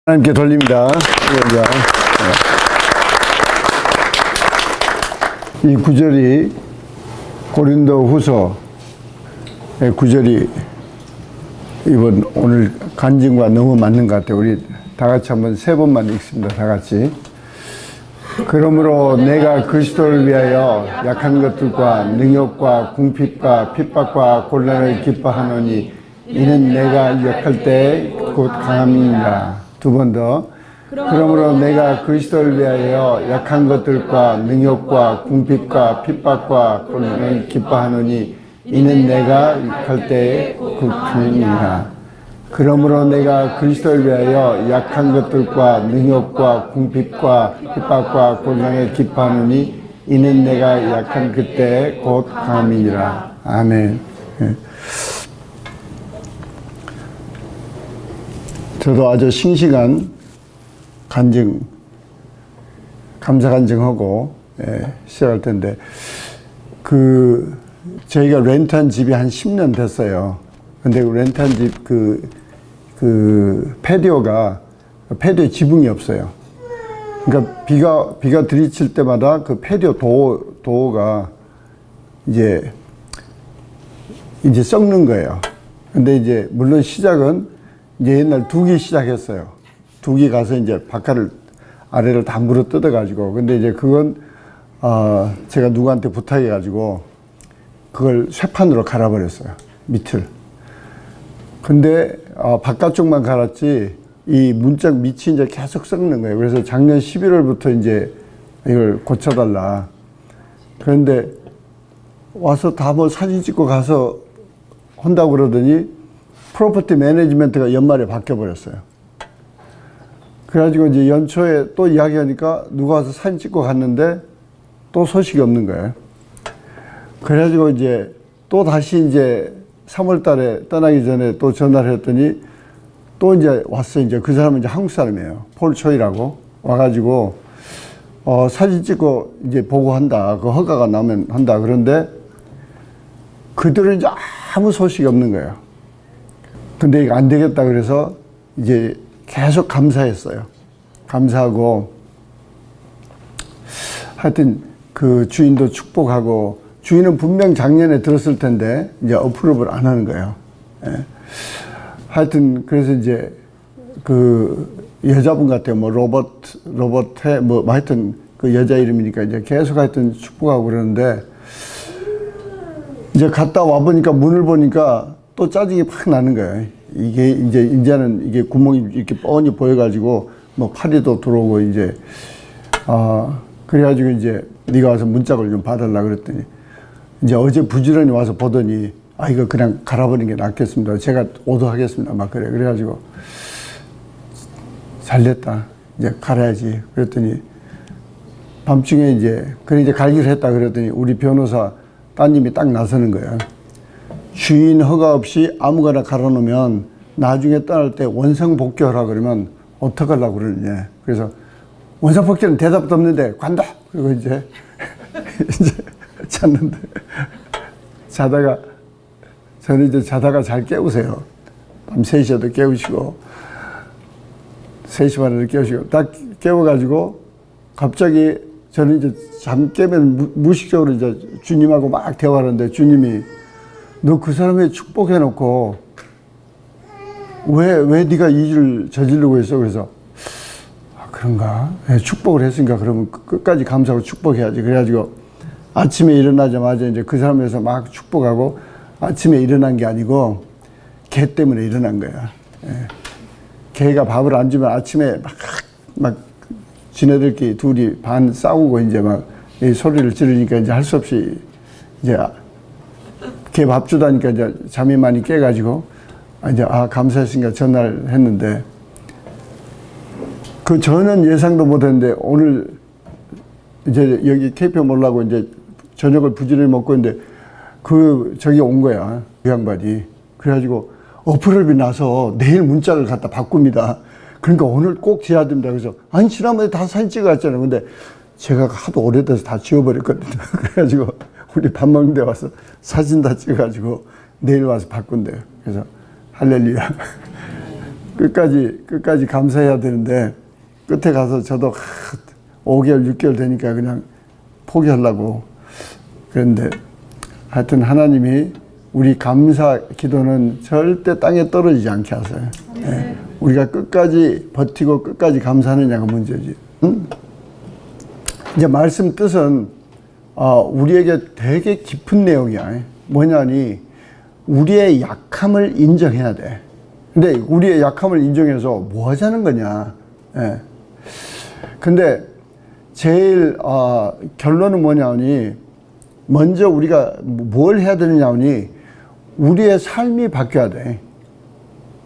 하나님께 돌립니다. 이 구절이 고린도 후서 구절이 오늘 간증과 너무 맞는 것 같아요. 우리 다 같이 한번 세 번만 읽습니다. 다 같이. 그러므로 내가 그리스도를 위하여 약한 것들과 능욕과 궁핍과 핍박과 곤란을 기뻐하노니 이는 내가 약할 때 곧 강함이니라. 두 번 더. 그러므로 내가 그리스도를 위하여 약한 것들과 능욕과 궁핍과 핍박과 곤란을 기뻐하노니 이는 내가 약할 때 곧 강함이니라. 그러므로 내가 그리스도를 위하여 약한 것들과 능욕과 궁핍과 핍박과 곤란을 기뻐하노니 이는 내가 약한 그때 곧 강함이니라. 아멘. 저도 아주 싱싱한 간증, 감사 간증하고 시작할 텐데, 저희가 렌트한 집이 한 10년 됐어요. 근데 그 렌트한 집 패디오에 지붕이 없어요. 그러니까 비가 들이칠 때마다 그 패디오 도어가 이제 썩는 거예요. 근데 이제 물론 시작은 이제 옛날 두기 시작했어요. 두기 가서 이제 아래를 다 물어 뜯어가지고. 근데 이제 그건, 제가 누구한테 부탁해가지고 그걸 쇠판으로 갈아버렸어요. 밑을. 근데, 바깥쪽만 갈았지 이 문짝 밑이 이제 계속 썩는 거예요. 그래서 작년 11월부터 이제 이걸 고쳐달라. 그런데 와서 다 뭐 사진 찍고 가서 한다고 그러더니 프로퍼티 매니지먼트가 연말에 바뀌어버렸어요. 그래가지고 이제 연초에 또 이야기하니까 누가 와서 사진 찍고 갔는데 또 소식이 없는 거예요. 그래가지고 이제 또 다시 이제 3월 달에 떠나기 전에 또 전화를 했더니 또 이제 왔어요. 이제 그 사람은 이제 한국 사람이에요. 폴 초이라고 와가지고 사진 찍고 이제 보고한다. 그 허가가 나면 한다. 그런데 그들은 이제 아무 소식이 없는 거예요. 근데 이거 안 되겠다 그래서 이제 계속 감사했어요. 감사하고 하여튼 그 주인도 축복하고 주인은 분명 작년에 들었을 텐데 이제 어프로브를 안 하는 거예요. 예. 하여튼 그래서 이제 그 여자분 같아요. 뭐 로버트 뭐 하여튼 그 여자 이름이니까 이제 계속 하여튼 축복하고 그러는데 이제 갔다 와 보니까 문을 보니까 또 짜증이 팍 나는 거예요. 이제는 이게 구멍이 이렇게 뻔히 보여가지고, 뭐 파리도 들어오고, 그래가지고 이제 네가 와서 문짝을 좀 봐달라 그랬더니, 이제 어제 부지런히 와서 보더니, 이거 그냥 갈아버리는 게 낫겠습니다. 제가 오도하겠습니다. 막 그래. 그래가지고, 잘 됐다. 이제 갈아야지. 그랬더니, 밤중에 이제 갈기를 했다 그랬더니, 우리 변호사 따님이 딱 나서는 거예요. 주인 허가 없이 아무거나 갈아놓으면 나중에 떠날 때 원상복귀하라 그러면 어떡하려고 그러느냐. 그래서 원상복귀는 대답도 없는데 간다. 그리고 이제 잤는데 저는 이제 자다가 잘 깨우세요. 밤 3시에도 깨우시고 3시 반에도 깨우시고 딱 깨워가지고 갑자기 저는 이제 잠 깨면 무의식적으로 이제 주님하고 막 대화하는데 주님이 너 그 사람의 축복해놓고 왜 네가 이 일을 저지르고 있어? 그래서 그런가? 축복을 했으니까 그러면 끝까지 감사하고 축복해야지. 그래가지고 아침에 일어나자마자 이제 그 사람에서 막 축복하고 아침에 일어난 게 아니고 개 때문에 일어난 거야. 개가 밥을 안 주면 아침에 막 지네들끼리 둘이 반 싸우고 이제 막 이 소리를 지르니까 이제 할 수 없이 이제 걔 밥 주다니까 이제 잠이 많이 깨가지고 이제 감사했으니까 전화를 했는데 그 저는 예상도 못했는데 오늘 이제 여기 케이프 몰라고 이제 저녁을 부지런히 먹고 있는데 저기 온 거야. 그 양반이. 그래가지고 어플업이 나서 내일 문자를 갖다 바꿉니다. 그러니까 오늘 꼭 지어야 됩니다. 그래서 아니 지난번에 다 사진 찍어갔잖아요. 근데 제가 하도 오래돼서 다 지워버렸거든요. 그래가지고 우리 밥 먹는 데 와서 사진 다 찍어가지고 내일 와서 바꾼대요. 그래서 할렐루야. 끝까지 감사해야 되는데, 끝에 가서 저도 5개월, 6개월 되니까 그냥 포기하려고 그랬는데, 하여튼 하나님이 우리 감사 기도는 절대 땅에 떨어지지 않게 하세요. 예. 우리가 끝까지 버티고 끝까지 감사하느냐가 문제지. 응? 이제 말씀 뜻은 우리에게 되게 깊은 내용이야. 뭐냐니 우리의 약함을 인정해야 돼. 근데 우리의 약함을 인정해서 뭐 하자는 거냐. 예. 근데 제일 결론은 뭐냐니 먼저 우리가 뭘 해야 되느냐니 우리의 삶이 바뀌어야 돼.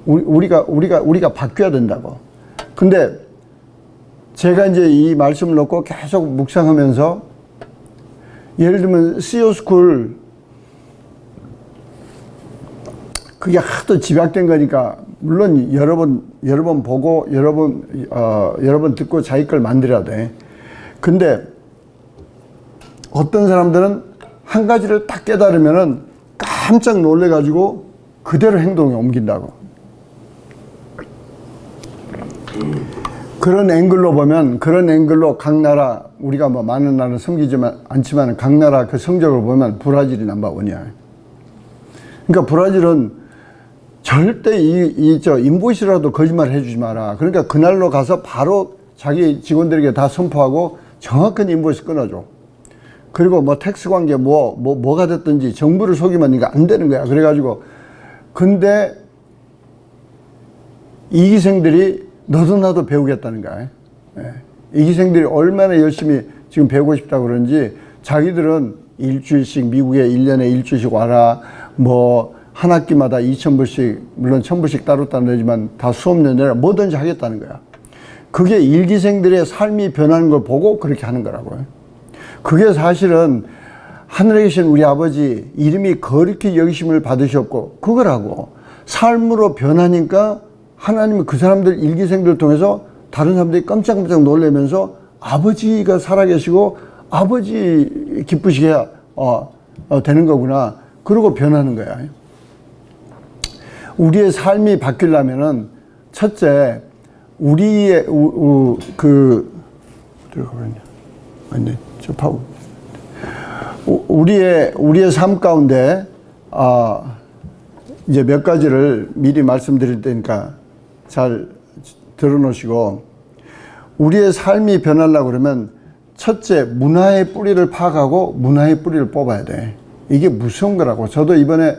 우리가 바뀌어야 된다고. 근데 제가 이제 이 말씀을 놓고 계속 묵상하면서 예를 들면 CEO 스쿨 그게 하도 집약된 거니까 물론 여러 번 보고 여러 번 듣고 자기 걸 만들어야 돼. 근데 어떤 사람들은 한 가지를 딱 깨달으면은 깜짝 놀래가지고 그대로 행동에 옮긴다고. 그런 앵글로 보면, 그런 앵글로 각 나라, 우리가 뭐 많은 나라를 섬기지만 않지만 각 나라 그 성적을 보면 브라질이 넘버원이야. 그러니까 브라질은 절대 인보이스라도 거짓말 해주지 마라. 그러니까 그날로 가서 바로 자기 직원들에게 다 선포하고 정확한 인보이스 끊어줘. 그리고 뭐 텍스 관계 뭐가 됐든지 정부를 속이면 이거 안 되는 거야. 그래가지고 근데 이기생들이 너도 나도 배우겠다는 거야. 예. 이기생들이 얼마나 열심히 지금 배우고 싶다고 그런지 자기들은 일주일씩 미국에 1년에 일주일씩 와라. 뭐 한 학기마다 2,000불씩 물론 1,000불씩 따로 내지만 다 수업료 내라. 뭐든지 하겠다는 거야. 그게 일기생들의 삶이 변하는 걸 보고 그렇게 하는 거라고요. 그게 사실은 하늘에 계신 우리 아버지 이름이 거룩히 여기심을 받으셨고 그거라고 삶으로 변하니까 하나님은 그 사람들 일기생들을 통해서 다른 사람들이 깜짝깜짝 놀라면서 아버지가 살아계시고 아버지 기쁘시게 해야 되는 거구나. 그러고 변하는 거야. 우리의 삶이 바뀌려면은 첫째 우리의 아니 접하고 우리의 삶 가운데 이제 몇 가지를 미리 말씀드릴 테니까 잘 들어놓으시고 우리의 삶이 변하려고 그러면 첫째 문화의 뿌리를 파악하고 문화의 뿌리를 뽑아야 돼. 이게 무서운 거라고. 저도 이번에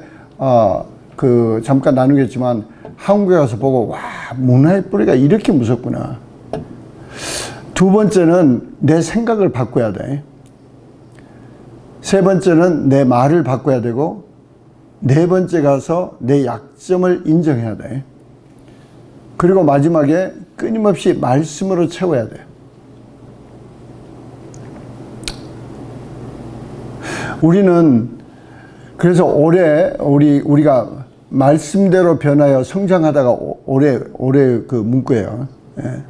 잠깐 나누겠지만 한국에 가서 보고 와 문화의 뿌리가 이렇게 무섭구나. 두 번째는 내 생각을 바꿔야 돼. 세 번째는 내 말을 바꿔야 되고 네 번째 가서 내 약점을 인정해야 돼. 그리고 마지막에 끊임없이 말씀으로 채워야 돼. 우리는 그래서 올해 우리가 말씀대로 변하여 성장하다가 올해 그 문구예요. 예.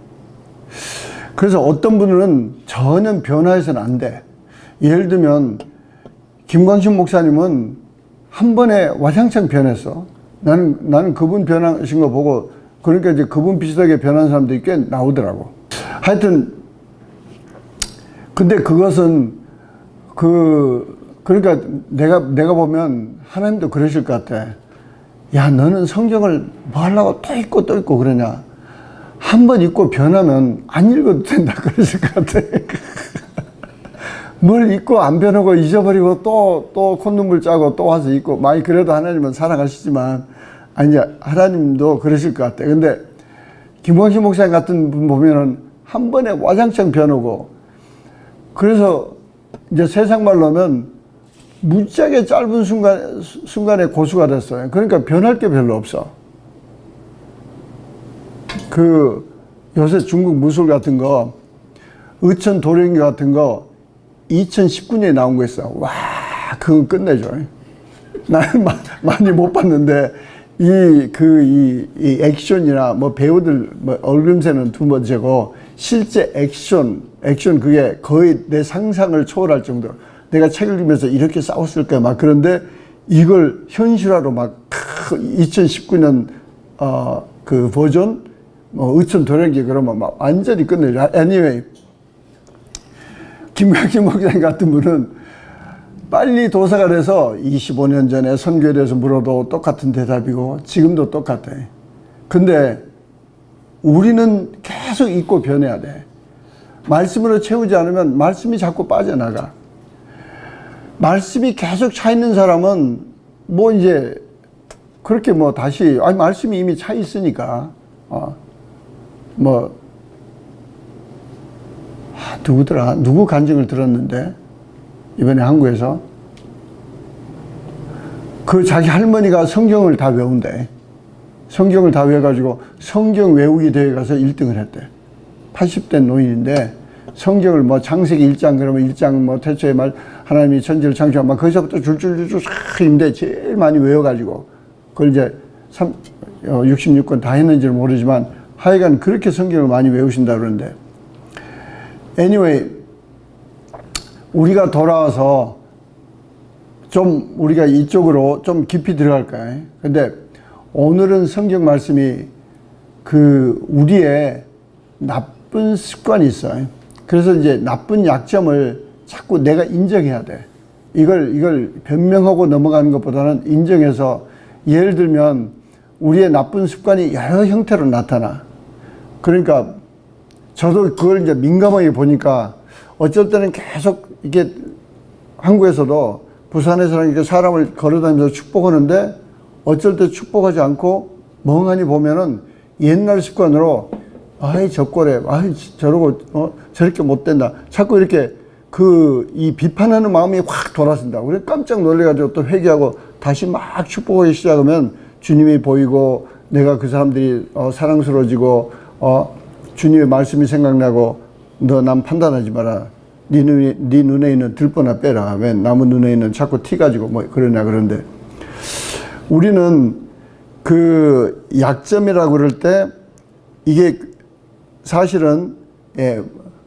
그래서 어떤 분은 전혀 변화해서는 안 돼. 예를 들면 김광신 목사님은 한 번에 와장창 변했어. 나는 그분 변하신 거 보고 그러니까 이제 그분 비슷하게 변한 사람들이 꽤 나오더라고. 하여튼 근데 그것은 그러니까 내가 보면 하나님도 그러실 것 같아. 야 너는 성경을 뭐 하려고 또 읽고 또 읽고 그러냐. 한 번 읽고 변하면 안 읽어도 된다 그러실 것 같아. 뭘 읽고 안 변하고 잊어버리고 또 콧눈물 짜고 또 와서 읽고 많이 그래도 하나님은 사랑하시지만 아니 하나님도 그러실 것 같아. 근데 김광신 목사님 같은 분 보면은 한 번에 와장창 변하고 그래서 이제 세상 말로 하면 무지하게 짧은 순간에 고수가 됐어요. 그러니까 변할 게 별로 없어. 요새 중국 무술 같은 거, 의천 도령기 같은 거, 2019년에 나온 거 있어. 와, 그건 끝내줘. 나는 많이 못 봤는데, 이 액션이나 뭐 배우들, 뭐 얼굴새는 두 번째고, 실제 액션 그게 거의 내 상상을 초월할 정도로. 내가 책을 읽으면서 이렇게 싸웠을까 막 그런데 이걸 현실화로 막 2019년 그 버전, 뭐, 의천도량기 그러면 막 완전히 끝내죠. anyway. 김광진 목사님 같은 분은 빨리 도사가 돼서 25년 전에 선교에 대해서 물어도 똑같은 대답이고 지금도 똑같아. 근데 우리는 계속 잊고 변해야 돼. 말씀으로 채우지 않으면 말씀이 자꾸 빠져나가. 말씀이 계속 차 있는 사람은 뭐 이제 그렇게 뭐 다시 아니 말씀이 이미 차 있으니까 누구더라? 누구 간증을 들었는데 이번에 한국에서 그 자기 할머니가 성경을 다 외운대. 성경을 다 외워가지고 성경 외우기 대회 가서 1등을 했대. 80대 노인인데 성경을 뭐 창세기 1장 그러면 1장 뭐 태초에 말 하나님이 천지를 창조한 막 거기서부터 줄줄줄줄 싹 있는데 제일 많이 외워가지고 그걸 이제 66권 다 했는지는 모르지만 하여간 그렇게 성경을 많이 외우신다 그러는데 anyway 우리가 돌아와서 좀 우리가 이쪽으로 좀 깊이 들어갈까요? 근데 오늘은 성경 말씀이 그 우리의 나쁜 습관이 있어요. 그래서 이제 나쁜 약점을 자꾸 내가 인정해야 돼. 이걸 변명하고 넘어가는 것보다는 인정해서 예를 들면 우리의 나쁜 습관이 여러 형태로 나타나. 그러니까 저도 그걸 이제 민감하게 보니까 어쩔 때는 계속 이게 한국에서도 부산에서는 이렇게 사람을 걸어다니면서 축복하는데 어쩔 때 축복하지 않고 멍하니 보면은 옛날 습관으로 아이 저 꼴에 아이 저러고 저렇게 못 된다 자꾸 이렇게 이 비판하는 마음이 확 돌아선다. 그래 깜짝 놀래가지고 또 회개하고 다시 막 축복하기 시작하면 주님이 보이고 내가 그 사람들이 사랑스러워지고 주님의 말씀이 생각나고 너 남 판단하지 마라. 네 눈에 있는 들보나 빼라. 왜 남의 눈에 있는 자꾸 티 가지고 뭐 그러냐 그런데 우리는 그 약점이라고 그럴 때 이게 사실은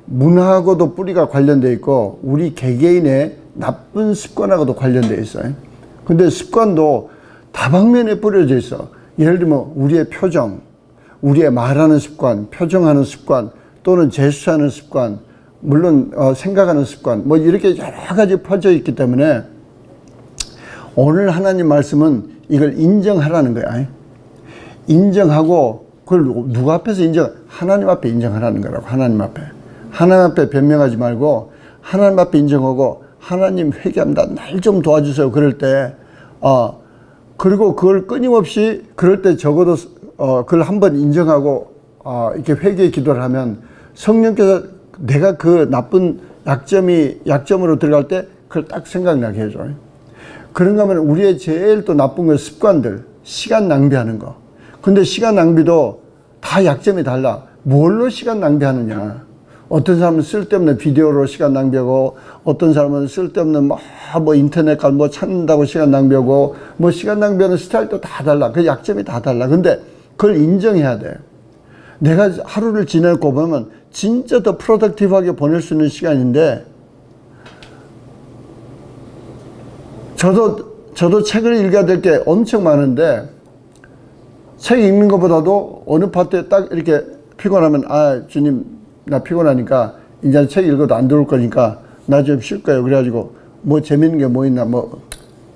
문화하고도 뿌리가 관련되어 있고 우리 개개인의 나쁜 습관하고도 관련되어 있어요. 근데 습관도 다방면에 뿌려져 있어. 예를 들면 우리의 표정, 우리의 말하는 습관, 표정하는 습관 또는 제스처하는 습관 물론 생각하는 습관 뭐 이렇게 여러 가지 퍼져 있기 때문에 오늘 하나님 말씀은 이걸 인정하라는 거야. 인정하고 그걸 누구 앞에서 하나님 앞에 인정하라는 거라고. 하나님 앞에 변명하지 말고 하나님 앞에 인정하고 하나님 회개합니다. 날 좀 도와주세요. 그럴 때 그리고 그걸 끊임없이 그럴 때 적어도 그걸 한번 인정하고 이렇게 회개의 기도를 하면 성령께서 내가 그 나쁜 약점으로 들어갈 때 그걸 딱 생각나게 해줘요. 그런가 하면 우리의 제일 또 나쁜 건 습관들, 시간 낭비하는 거. 근데 시간 낭비도 다 약점이 달라. 뭘로 시간 낭비하느냐. 어떤 사람은 쓸데없는 비디오로 시간 낭비하고 어떤 사람은 쓸데없는 뭐 인터넷 가 뭐 찾는다고 시간 낭비하고 뭐 시간 낭비하는 스타일도 다 달라. 그 약점이 다 달라. 근데 그걸 인정해야 돼. 내가 하루를 지내고 보면 진짜 더 프로덕티브하게 보낼 수 있는 시간인데 저도 책을 읽어야 될 게 엄청 많은데 책 읽는 것보다도 어느 파트에 딱 이렇게 피곤하면 주님 나 피곤하니까 이제 책 읽어도 안 들어올 거니까 나 좀 쉴 거예요. 그래가지고 뭐 재밌는 게 뭐 있나 뭐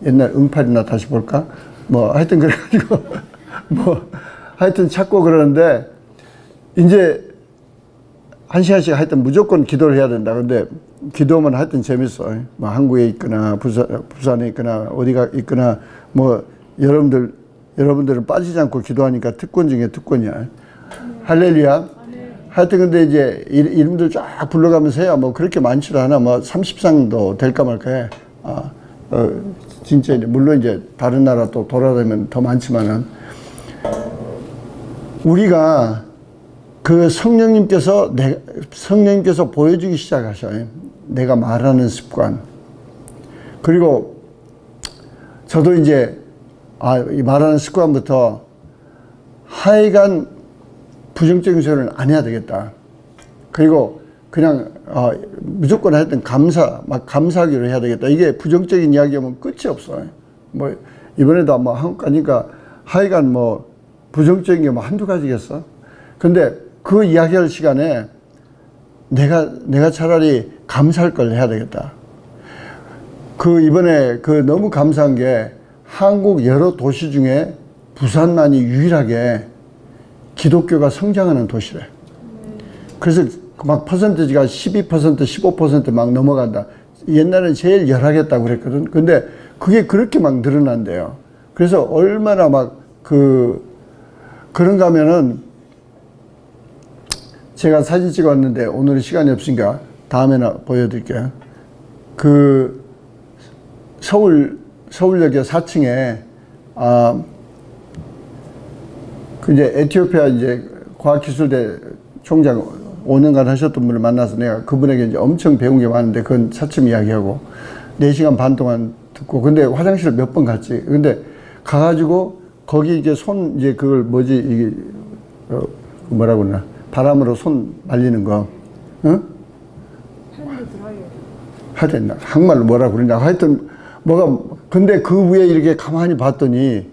옛날 응팔이나 다시 볼까 뭐 하여튼 그래가지고 뭐 하여튼 찾고 그러는데 이제 1시간씩 하여튼 무조건 기도를 해야 된다. 근데 기도하면 하여튼 재밌어. 뭐 한국에 있거나 부산에 있거나 어디가 있거나 뭐 여러분들은 빠지지 않고 기도하니까 특권 중에 특권이야. 할렐루야. 하여튼 근데 이제 이름들 쫙 불러가면서 해야 뭐 그렇게 많지도 않아. 뭐 30상도 될까 말까 해. 진짜 이제 물론 이제 다른 나라 또 돌아다니면 더 많지만은 우리가 그 성령님께서 보여주기 시작하셔요. 내가 말하는 습관. 그리고 저도 이제 이 말하는 습관부터 하여간 부정적인 소리는 안 해야 되겠다. 그리고 그냥 무조건 하여튼 감사하기로 해야 되겠다. 이게 부정적인 이야기하면 끝이 없어요. 뭐 이번에도 한국 가니까 하여간 뭐 부정적인 게 뭐 한두 가지겠어? 근데 그 이야기할 시간에 내가 차라리 감사할 걸 해야 되겠다. 이번에 너무 감사한 게 한국 여러 도시 중에 부산만이 유일하게 기독교가 성장하는 도시래. 그래서 막 퍼센트지가 12%, 15% 넘어간다. 옛날엔 제일 열하겠다고 그랬거든. 근데 그게 그렇게 막 늘어난대요. 그래서 얼마나 그런가 하면은 제가 사진 찍어 왔는데 오늘은 시간이 없으니까 다음에나 보여드릴게요. 서울역의 4층에, 이제 에티오피아 과학기술대 총장 5년간 하셨던 분을 만나서 내가 그분에게 이제 엄청 배운 게 많은데 그건 차츰 이야기하고 4시간 반 동안 듣고, 근데 화장실을 몇 번 갔지. 근데 가가지고 거기 그걸 뭐지, 뭐라고 그러나, 바람으로 손 말리는 거, 응? 하여튼 한국말로 뭐라고 그러냐. 하여튼 근데 그 위에 이렇게 가만히 봤더니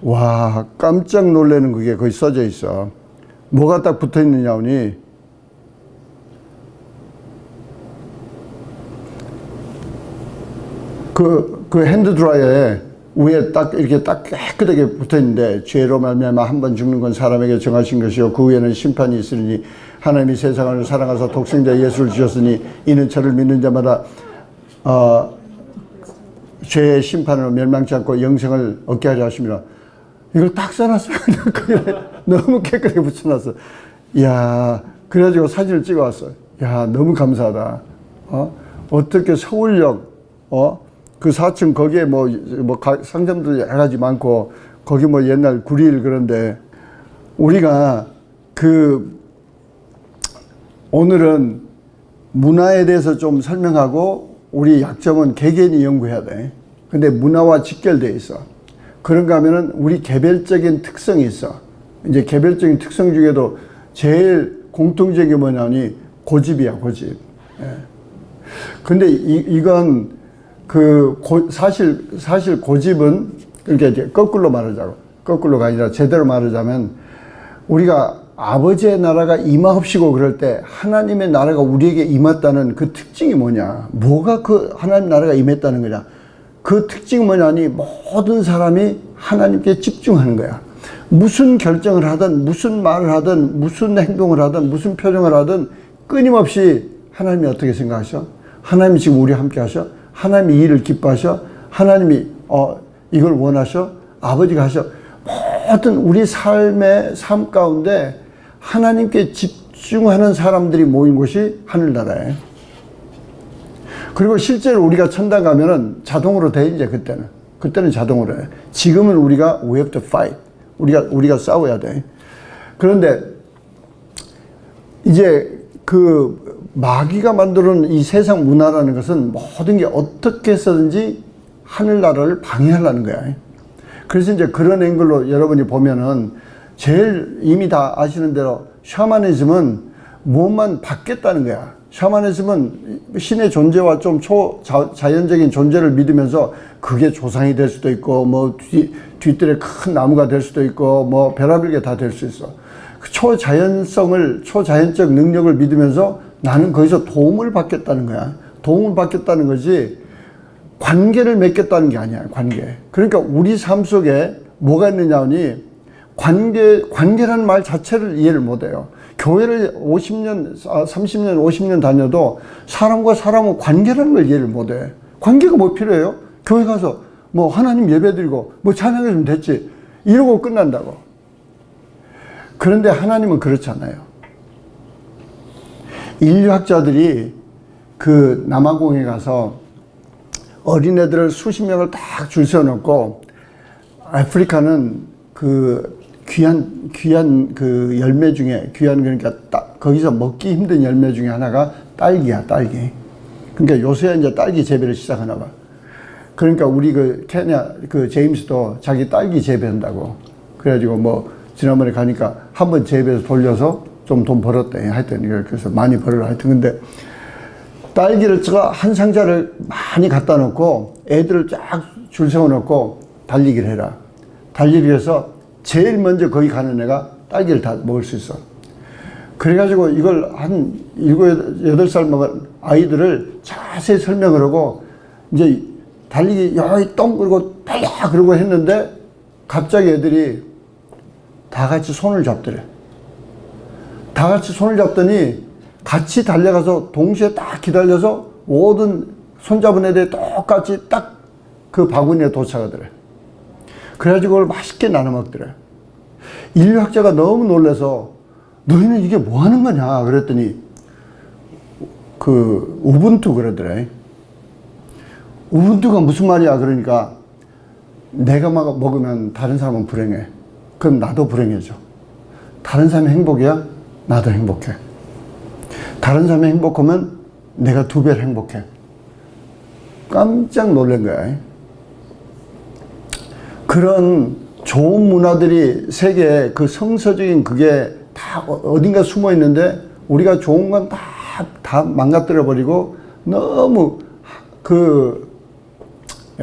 와, 깜짝 놀라는 그게 거기 써져 있어. 뭐가 딱 붙어 있느냐 하니 그 핸드드라이어에 위에 딱 이렇게 딱 깨끗하게 붙어 있는데, 죄로 말미암아 한 번 죽는 건 사람에게 정하신 것이요 그 후에는 심판이 있으니 하나님이 세상을 사랑하사 독생자 예수를 주셨으니 이는 저를 믿는 자마다 죄의 심판으로 멸망치 않고 영생을 얻게 하려 하십니다. 이걸 딱 써놨어요. 너무 깨끗하게 붙여놨어. 이야, 그래가지고 사진을 찍어왔어요. 야, 너무 감사하다. 어떻게 서울역, 그 4층 거기에 상점도 여러 가지 많고, 거기 옛날 구리일 그런데, 우리가 오늘은 문화에 대해서 좀 설명하고, 우리 약점은 개개인이 연구해야 돼. 근데 문화와 직결되어 있어. 그런가 하면은 우리 개별적인 특성이 있어. 이제 개별적인 특성 중에도 제일 공통적인 게 뭐냐니 고집이야, 고집. 예. 근데 이건 사실 고집은, 그러니까 이제 거꾸로 말하자고. 거꾸로가 아니라 제대로 말하자면, 우리가 아버지의 나라가 임하옵시고 그럴 때 하나님의 나라가 우리에게 임했다는 그 특징이 뭐냐? 뭐가 하나님 나라가 임했다는 거냐? 그 특징이 뭐냐니 모든 사람이 하나님께 집중하는 거야. 무슨 결정을 하든, 무슨 말을 하든, 무슨 행동을 하든, 무슨 표정을 하든 끊임없이 하나님이 어떻게 생각하셔? 하나님이 지금 우리와 함께 하셔? 하나님이 이 일을 기뻐하셔? 하나님이 이걸 원하셔? 아버지가 하셔? 모든 우리 삶 가운데 하나님께 집중하는 사람들이 모인 곳이 하늘나라예요. 그리고 실제로 우리가 천당 가면은 자동으로 돼, 이제 그때는 자동으로 해. 지금은 우리가 we have to fight. 우리가 싸워야 돼. 그런데 이제 마귀가 만드는 이 세상 문화라는 것은 모든 게 어떻게 해서든지 하늘나라를 방해하려는 거야. 그래서 이제 그런 앵글로 여러분이 보면은 제일 이미 다 아시는 대로 샤머니즘은 무엇만 받겠다는 거야. 샤머니즘은 신의 존재와 좀 초자연적인 존재를 믿으면서 그게 조상이 될 수도 있고, 뒤뜰에 큰 나무가 될 수도 있고, 별의별 게 다 될 수 있어. 초자연적 능력을 믿으면서 나는 거기서 도움을 받겠다는 거야. 도움을 받겠다는 거지, 관계를 맺겠다는 게 아니야, 관계. 그러니까 우리 삶 속에 뭐가 있느냐 하니, 관계라는 말 자체를 이해를 못 해요. 교회를 30년, 50년 다녀도 사람과 사람은 관계라는 걸 이해를 못 해. 관계가 뭐 필요해요? 교회 가서 하나님 예배드리고 찬양해주면 됐지. 이러고 끝난다고. 그런데 하나님은 그렇지 않아요. 인류학자들이 남아공에 가서 어린애들을 수십 명을 딱 줄 세워놓고, 아프리카는 귀한 열매 중에, 그러니까 거기서 먹기 힘든 열매 중에 하나가 딸기야, 딸기. 그러니까 요새 이제 딸기 재배를 시작하나 봐. 그러니까 우리 케냐 제임스도 자기 딸기 재배한다고. 그래가지고 지난번에 가니까 한번 재배해서 돌려서 좀 돈 벌었대. 하여튼, 그래서 많이 벌어. 하여튼, 근데 딸기를 한 상자를 많이 갖다 놓고 애들을 쫙 줄 세워 놓고 달리기를 해라. 달리기를 해서 제일 먼저 거기 가는 애가 딸기를 다 먹을 수 있어. 그래가지고 이걸 한 7, 8살 먹은 아이들을 자세히 설명을 하고, 이제 달리기 여기 똥 그러고 달려 그러고 했는데 갑자기 애들이 다 같이 손을 잡더래. 다 같이 손을 잡더니 같이 달려가서 동시에 딱 기다려서 모든 손잡은 애들이 똑같이 딱 그 바구니에 도착하더래. 그래가지고 그걸 맛있게 나눠 먹더래. 인류학자가 너무 놀라서 너희는 이게 뭐 하는 거냐 그랬더니 그 우분투 그러더래. 우분투가 무슨 말이야 그러니까 내가 막 먹으면 다른 사람은 불행해. 그럼 나도 불행해져. 다른 사람이 행복이야? 나도 행복해. 다른 사람이 행복하면 내가 2배를 행복해. 깜짝 놀란 거야. 그런 좋은 문화들이 세계에 그 성서적인 그게 다 어딘가 숨어 있는데 우리가 좋은 건 다 망가뜨려 버리고 너무 그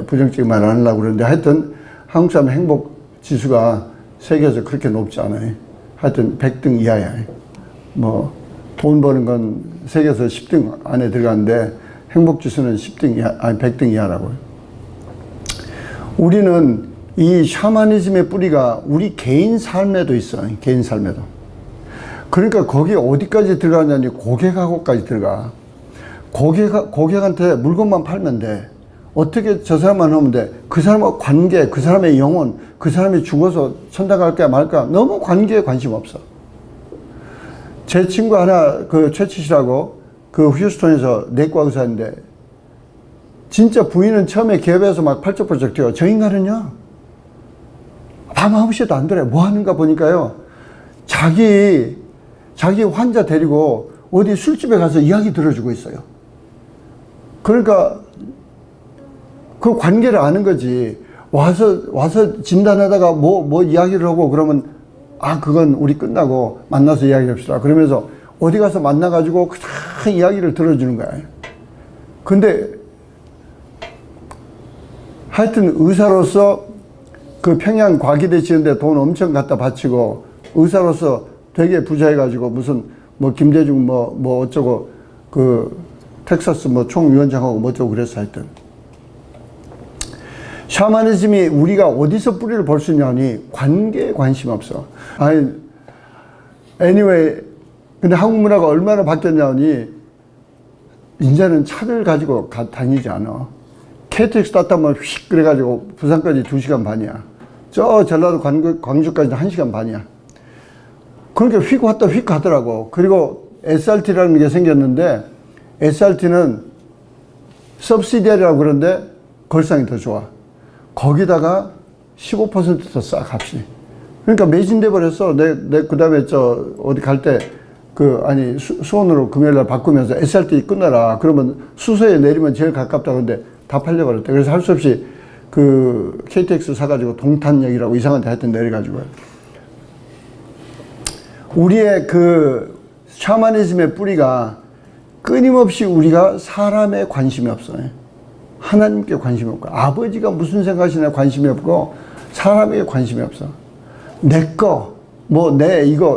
부정적인 말 안 하려고 그러는데 하여튼 한국 사람 행복 지수가 세계에서 그렇게 높지 않아요. 하여튼 100등 이하야. 뭐 돈 버는 건 세계에서 10등 안에 들어가는데 행복 지수는 10등 이하, 아니 100등 이하라고요. 우리는 이 샤머니즘의 뿌리가 우리 개인 삶에도 있어요. 개인 삶에도. 그러니까 거기 어디까지 들어가냐니 고객하고까지 들어가. 고객한테 물건만 팔면 돼. 어떻게 저 사람만 하면 돼. 그 사람과 관계, 그 사람의 영혼, 그 사람이 죽어서 천당 갈까 말까 너무 관계에 관심 없어. 제 친구 하나 그 최치 씨라고 그 휴스턴에서 내과 의사인데 진짜 부인은 처음에 기업에서 막 펄쩍펄쩍 뛰어. 저 인간은요 밤 9시에도 안 들어요. 뭐 하는가 보니까요 자기 환자 데리고 어디 술집에 가서 이야기 들어주고 있어요. 그러니까 그 관계를 아는 거지. 와서 진단하다가 뭐 이야기를 하고 그러면 그건 우리 끝나고 만나서 이야기합시다. 그러면서 어디 가서 만나가지고 큰 이야기를 들어주는 거야. 근데 하여튼 의사로서 그 평양 과기대 지는데 돈 엄청 갖다 바치고 의사로서 되게 부자해가지고 무슨 뭐 김대중 뭐 어쩌고 그 텍사스 뭐 총위원장하고 뭐 어쩌고 그랬어. 하여튼 샤머니즘이 우리가 어디서 뿌리를 볼 수 있냐니 관계에 관심 없어. 아니 anyway 근데 한국 문화가 얼마나 바뀌었냐니 이제는 차를 가지고 다니지 않아. KTX 탔다면 휙 그래가지고 부산까지 2시간 반이야. 저 전라도 광주까지 1시간 반이야. 그러니까 휙 왔다 휙 가더라고. 그리고 SRT라는 게 생겼는데 SRT는 서브시디아리라고 그러는데 걸상이 더 좋아. 거기다가 15% 더 싸 값이. 그러니까 매진돼 버렸어. 내 그다음에 어디 갈 때 수원으로 금요일날 바꾸면서 SRT 끊어라. 그러면 수서에 내리면 제일 가깝다. 근데 다 팔려버렸대. 그래서 할 수 없이 그 KTX 사가지고 동탄역이라고 이상한 데 하여튼 내려가지고. 우리의 그 샤머니즘의 뿌리가 끊임없이 우리가 사람에 관심이 없어요. 하나님께 관심이 없고, 아버지가 무슨 생각하시나 관심이 없고, 사람에게 관심이 없어. 내 거,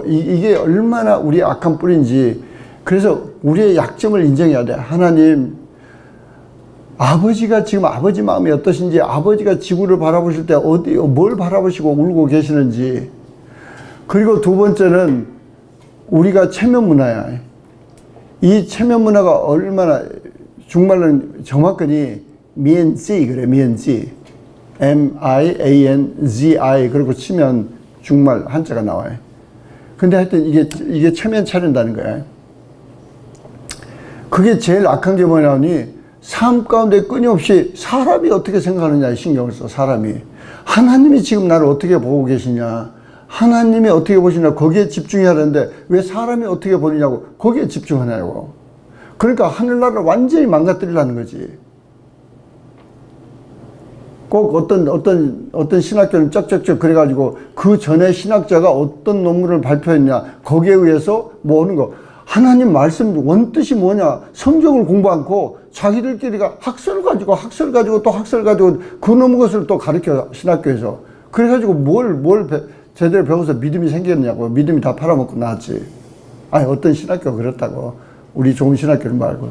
이게 얼마나 우리의 악한 뿌리인지. 그래서 우리의 약점을 인정해야 돼. 하나님, 아버지가 지금 아버지 마음이 어떠신지, 아버지가 지구를 바라보실 때 뭘 바라보시고 울고 계시는지. 그리고 두 번째는 우리가 체면 문화야. 이 체면 문화가 얼마나, 중말로는 정확하니 미엔지 그래. 미엔지 MIANZI 그리고 치면 중말 한자가 나와요. 근데 하여튼 이게 체면 차린다는 거야. 그게 제일 악한 게 뭐냐니 삶 가운데 끊임없이 사람이 어떻게 생각하느냐에 신경을 써. 사람이 하나님이 지금 나를 어떻게 보고 계시냐, 하나님이 어떻게 보시냐, 거기에 집중해야 하는데 왜 사람이 어떻게 보느냐고 거기에 집중하냐고. 그러니까 하늘나라를 완전히 망가뜨리려는 거지. 꼭 어떤 신학교는 쩍쩍쩍 그래가지고 그 전에 신학자가 어떤 논문을 발표했냐 거기에 의해서 뭐 하는 거. 하나님 말씀 원뜻이 뭐냐, 성경을 공부 않고 자기들끼리가 학설 가지고 또 학설 가지고 그 놈의 것을 또 가르쳐 신학교에서. 그래가지고 제대로 배워서 믿음이 생겼냐고. 믿음이 다 팔아먹고 나왔지. 아니, 어떤 신학교가 그렇다고. 우리 좋은 신학교를 말고.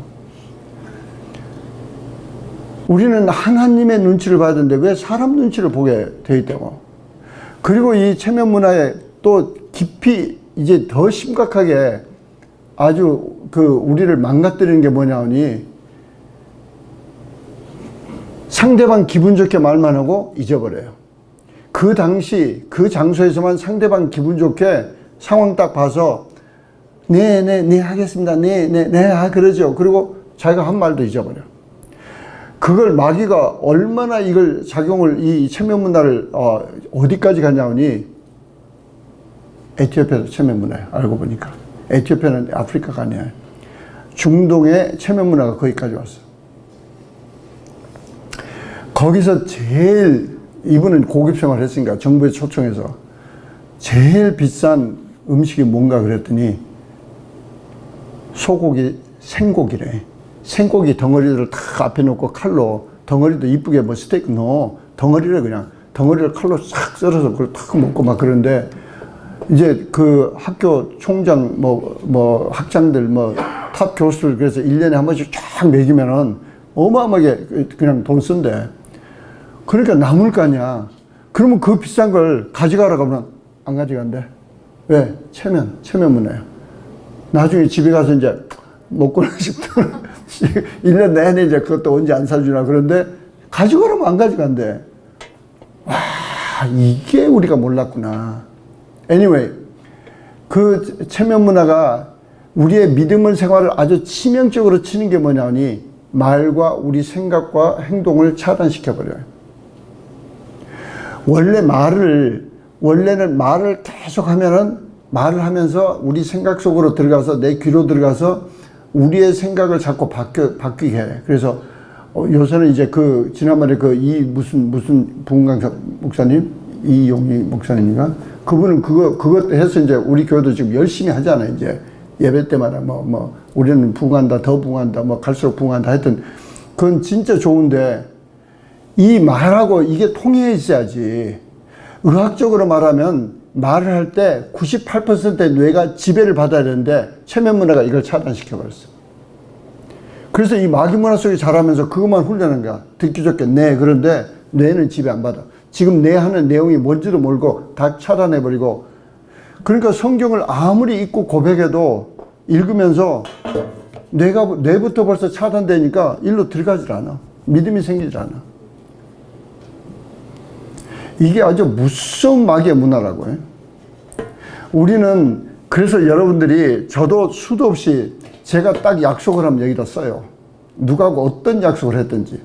우리는 하나님의 눈치를 봐야 되는데 왜 사람 눈치를 보게 돼 있다고. 그리고 이 체면 문화에 또 깊이 이제 더 심각하게 아주 우리를 망가뜨리는 게 뭐냐 하니, 상대방 기분 좋게 말만 하고 잊어버려요. 그 당시 그 장소에서만 상대방 기분 좋게 상황 딱 봐서 네 하겠습니다. 네 그러죠. 그리고 자기가 한 말도 잊어버려. 그걸 마귀가 얼마나 이걸 작용을, 이 체면 문화를 어디까지 갔냐니, 에티오피아도 체면 문화예요. 알고 보니까 에티오피아는 아프리카가 아니에요. 중동의 체면 문화가 거기까지 왔어. 거기서 제일, 이분은 고급 생활을 했으니까 정부에 초청해서 제일 비싼 음식이 뭔가 그랬더니 소고기, 생고기래. 생고기 덩어리를 다 앞에 놓고 칼로, 덩어리도 이쁘게 뭐 스테이크 넣어. 덩어리를 그냥, 덩어리를 칼로 싹 썰어서 그걸 탁 먹고 막 그러는데, 이제 그 학교 총장, 학장들, 탑 교수들, 그래서 1년에 한 번씩 쫙 먹이면은 어마어마하게 그냥 돈 쓴대. 그러니까 남을 거 아니야. 그러면 그 비싼 걸 가져가라고 하면 안 가져간대. 왜? 체면 문화예요. 나중에 집에 가서 이제 먹고는 싶더라. 1년 내내 이제 그것도 언제 안 사주나. 그런데 가져가라면 안 가져간대. 와, 이게 우리가 몰랐구나. Anyway, 그 체면 문화가 우리의 믿음의 생활을 아주 치명적으로 치는 게 뭐냐니, 말과 우리 생각과 행동을 차단시켜버려요. 원래는 말을 계속 하면은, 말을 하면서 우리 생각 속으로 들어가서, 내 귀로 들어가서 우리의 생각을 자꾸 바뀌게 해. 그래서 요새는 이제 지난번에 무슨 부흥강 목사님, 이용희 목사님인가? 그분은 그것 해서 이제 우리 교회도 지금 열심히 하잖아요. 이제 예배 때마다 우리는 부흥한다, 더 부흥한다, 갈수록 부흥한다 하여튼, 그건 진짜 좋은데, 이 말하고 이게 통해 있어야지. 의학적으로 말하면 말을 할 때 98%의 뇌가 지배를 받아야 되는데, 체면 문화가 이걸 차단시켜버렸어. 그래서 이 마귀 문화 속에 자라면서 그것만 훈련한 거야. 듣기 좋게 네. 그런데 뇌는 지배 안 받아. 지금 내 하는 내용이 뭔지도 모르고 다 차단해버리고. 그러니까 성경을 아무리 읽고 고백해도 읽으면서 뇌부터 벌써 차단되니까 일로 들어가질 않아. 믿음이 생기질 않아. 이게 아주 무서운 마귀의 문화라고 해. 우리는, 그래서 여러분들이, 저도 수도 없이 제가 딱 약속을 하면 여기다 써요. 누구하고 어떤 약속을 했든지.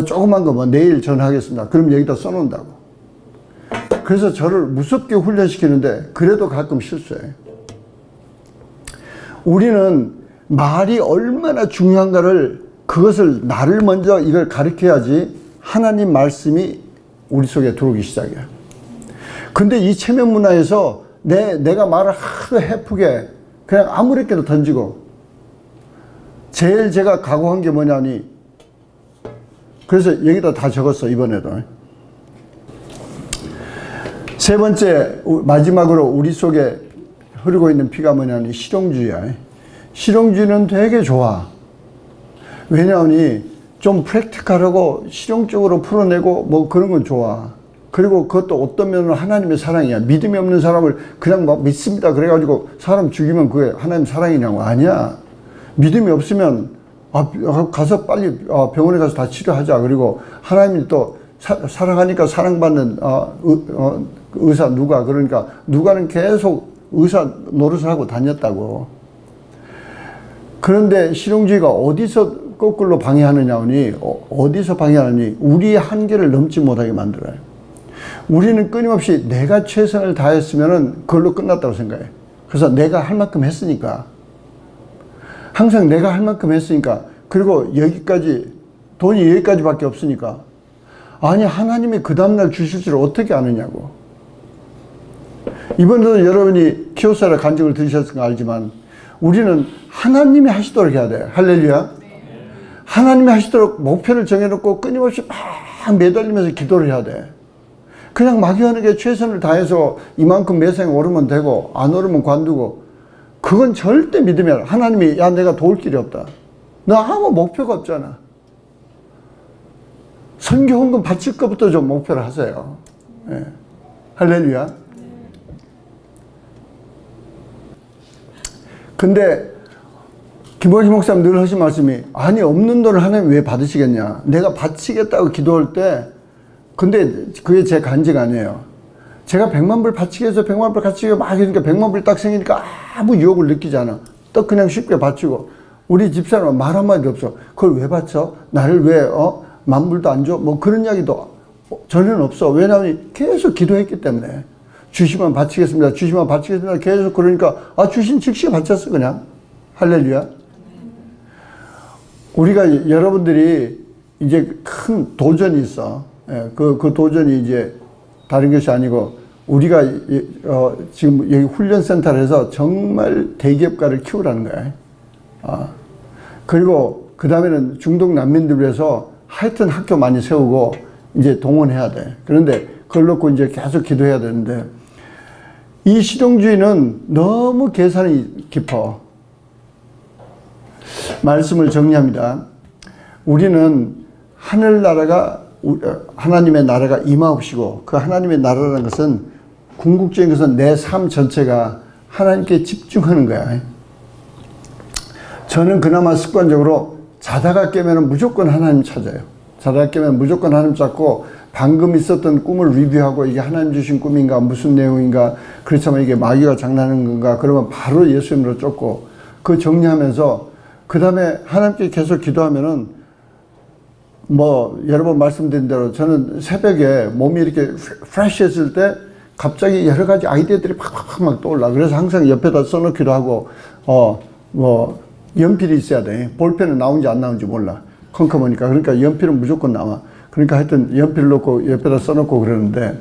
조그만 거 내일 전화하겠습니다. 그럼 여기다 써놓는다고. 그래서 저를 무섭게 훈련시키는데, 그래도 가끔 실수해. 우리는 말이 얼마나 중요한가를, 그것을 나를 먼저 이걸 가르쳐야지 하나님 말씀이 우리 속에 들어오기 시작해요. 근데 이 체면 문화에서 내가 말을 하도 해프게 그냥 아무렇게나 던지고, 제일 제가 각오한 게 뭐냐니, 그래서 여기다 다 적었어, 이번에도. 세 번째, 마지막으로 우리 속에 흐르고 있는 피가 뭐냐니, 실용주의야. 실용주의는 되게 좋아. 왜냐하니 좀 프랙티컬하고 실용적으로 풀어내고 그런 건 좋아. 그리고 그것도 어떤 면은 하나님의 사랑이야. 믿음이 없는 사람을 그냥 믿습니다 그래가지고 사람 죽이면 그게 하나님 사랑이냐고. 아니야. 믿음이 없으면 가서 빨리 병원에 가서 다 치료하자. 그리고 하나님이 또 사랑하니까 사랑받는 의사 누가, 그러니까 누가는 계속 의사 노릇을 하고 다녔다고. 그런데 실용주의가 어디서 거꾸로 방해하느냐 하니, 어디서 방해하느니, 우리의 한계를 넘지 못하게 만들어요. 우리는 끊임없이 내가 최선을 다했으면 그걸로 끝났다고 생각해. 그래서 내가 할 만큼 했으니까, 항상 내가 할 만큼 했으니까, 그리고 여기까지, 돈이 여기까지밖에 없으니까, 아니 하나님이 그 다음날 주실 줄 어떻게 아느냐고. 이번에도 여러분이 키오사라 간증을 들으셨으니까 알지만, 우리는 하나님이 하시도록 해야 돼. 할렐루야. 하나님이 하시도록 목표를 정해놓고 끊임없이 막 매달리면서 기도를 해야 돼. 그냥 막연하게 최선을 다해서 이만큼 매생에 오르면 되고 안 오르면 관두고, 그건 절대 믿음이 아니라 하나님이 야 내가 도울 길이 없다. 너 아무 목표가 없잖아. 선교 헌금 바칠 것부터 좀 목표를 하세요. 예. 할렐루야. 근데 김원희 목사님 늘 하신 말씀이, 아니 없는 돈을 하나님 왜 받으시겠냐. 내가 바치겠다고 기도할 때, 근데 그게 제 간증 아니에요. 제가 100만 불 바치게 해서 100만 불 바치게 막 이러니까 100만 불 딱 생기니까 아무 유혹을 느끼지 않아. 또 그냥 쉽게 바치고. 우리 집사람은 말 한마디도 없어. 그걸 왜 바쳐? 나를 왜 만불도 안 줘? 뭐 그런 이야기도 전혀 없어. 왜냐하면 계속 기도했기 때문에. 주시면 바치겠습니다. 주시면 바치겠습니다. 계속 그러니까 주신 즉시 바쳤어 그냥. 할렐루야. 우리가 여러분들이 이제 큰 도전이 있어. 예, 그 도전이 이제 다른 것이 아니고, 우리가 지금 여기 훈련센터를 해서 정말 대기업가를 키우라는 거야. 그리고 그 다음에는 중동 난민들 위해서 하여튼 학교 많이 세우고 이제 동원해야 돼. 그런데 그걸 놓고 이제 계속 기도해야 되는데, 이 실용주의는 너무 계산이 깊어. 말씀을 정리합니다. 우리는 하늘나라가, 하나님의 나라가 임하옵시고, 그 하나님의 나라라는 것은, 궁극적인 것은 내 삶 전체가 하나님께 집중하는 거야. 저는 그나마 습관적으로 자다가 깨면 무조건 하나님 찾아요. 자다가 깨면 무조건 하나님 찾고, 방금 있었던 꿈을 리뷰하고, 이게 하나님 주신 꿈인가, 무슨 내용인가, 그렇지만 이게 마귀가 장난하는 건가, 그러면 바로 예수님으로 쫓고, 그 정리하면서, 그 다음에 하나님께 계속 기도하면은, 여러 번 말씀드린 대로 저는 새벽에 몸이 이렇게 프레시했을 때 갑자기 여러 가지 아이디어들이 팍팍팍 막 떠올라. 그래서 항상 옆에다 써놓기도 하고, 연필이 있어야 돼. 볼펜은 나온지 안 나온지 몰라. 컴컴하니까. 그러니까 연필은 무조건 나와. 그러니까 하여튼 연필을 놓고 옆에다 써놓고 그러는데,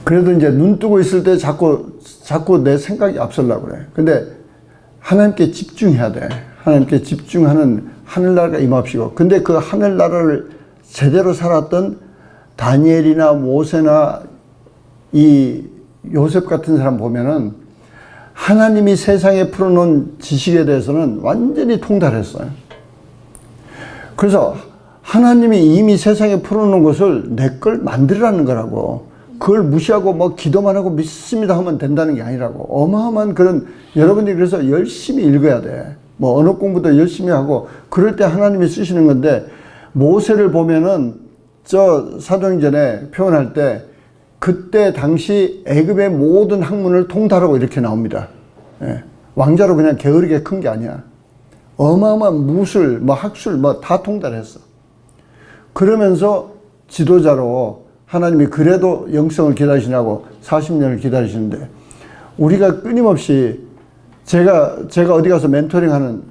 그래도 이제 눈 뜨고 있을 때 자꾸 내 생각이 앞서려고 그래. 근데 하나님께 집중해야 돼. 하나님께 집중하는 하늘나라가 임합시고. 근데 그 하늘나라를 제대로 살았던 다니엘이나 모세나 이 요셉 같은 사람 보면은 하나님이 세상에 풀어놓은 지식에 대해서는 완전히 통달했어요. 그래서 하나님이 이미 세상에 풀어놓은 것을 내 걸 만들라는 거라고. 그걸 무시하고 기도만 하고 믿습니다 하면 된다는 게 아니라고. 어마어마한 그런, 여러분들이 그래서 열심히 읽어야 돼. 언어 공부도 열심히 하고, 그럴 때 하나님이 쓰시는 건데, 모세를 보면은 저 사도행전에 표현할 때, 그때 당시 애굽의 모든 학문을 통달하고 이렇게 나옵니다. 예. 왕자로 그냥 게으르게 큰 게 아니야. 어마어마한 무술, 학술, 다 통달했어. 그러면서 지도자로 하나님이 그래도 영성을 기다리시냐고 40년을 기다리시는데, 우리가 끊임없이 제가 어디 가서 멘토링 하는,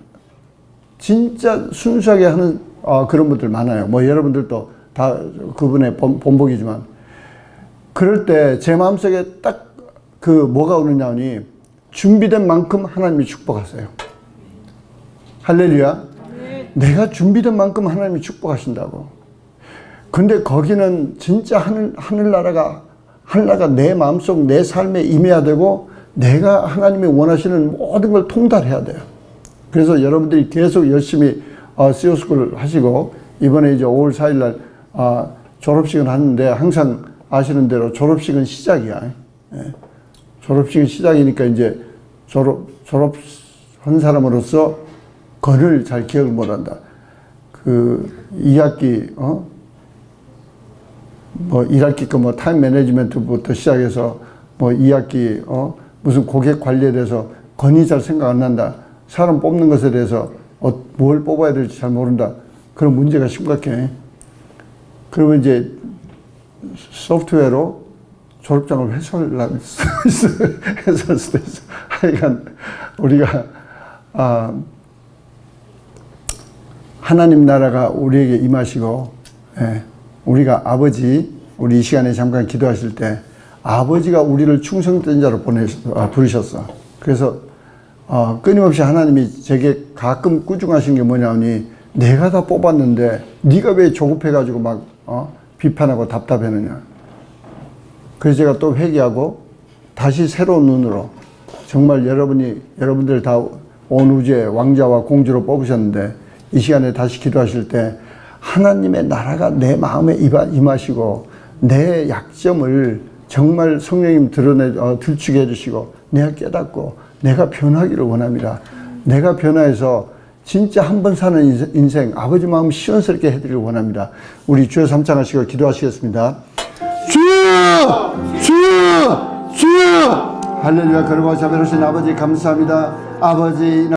진짜 순수하게 하는 그런 분들 많아요. 여러분들도 다 그분의 본보기지만, 그럴 때 제 마음속에 딱 뭐가 오느냐 하니, 준비된 만큼 하나님이 축복하세요. 할렐루야. 내가 준비된 만큼 하나님이 축복하신다고. 근데 거기는 진짜 하늘나라가 내 마음속 내 삶에 임해야 되고, 내가 하나님이 원하시는 모든 걸 통달해야 돼요. 그래서 여러분들이 계속 열심히 CEO스쿨을 하시고, 이번에 이제 5월 4일 날 졸업식을 하는데, 항상 아시는 대로 졸업식은 시작이야. 예. 졸업식은 시작이니까 이제 졸업한 사람으로서 건을 잘 기억을 못한다. 2학기 1학기 거 타임 매니지먼트부터 시작해서 2학기 무슨 고객 관리에 대해서 건이 잘 생각 안 난다. 사람 뽑는 것에 대해서 뭘 뽑아야 될지 잘 모른다. 그런 문제가 심각해. 그러면 이제 소프트웨어로 졸업장을 회수할 수도 있어. 하여간 우리가 하나님 나라가 우리에게 임하시고, 우리가 우리 이 시간에 잠깐 기도하실 때 아버지가 우리를 충성된 자로 부르셨어. 그래서 끊임없이 하나님이 제게 가끔 꾸중하신 게 뭐냐니, 내가 다 뽑았는데 네가 왜 조급해가지고 비판하고 답답해느냐. 그래서 제가 또 회개하고 다시 새로운 눈으로 정말 여러분들 다 온 우주의 왕자와 공주로 뽑으셨는데 이 시간에 다시 기도하실 때 하나님의 나라가 내 마음에 임하시고 내 약점을 정말 성령님 들추게 해주시고 내가 깨닫고 내가 변하기를 원합니다. 내가 변화해서 진짜 한 번 사는 인생 아버지 마음 시원스럽게 해드리길 원합니다. 우리 주여 삼창하시고 기도하시겠습니다. 주여! 주여! 주여! 할렐루야. 거룩하고 자비로우신 아버지 감사합니다. 아버지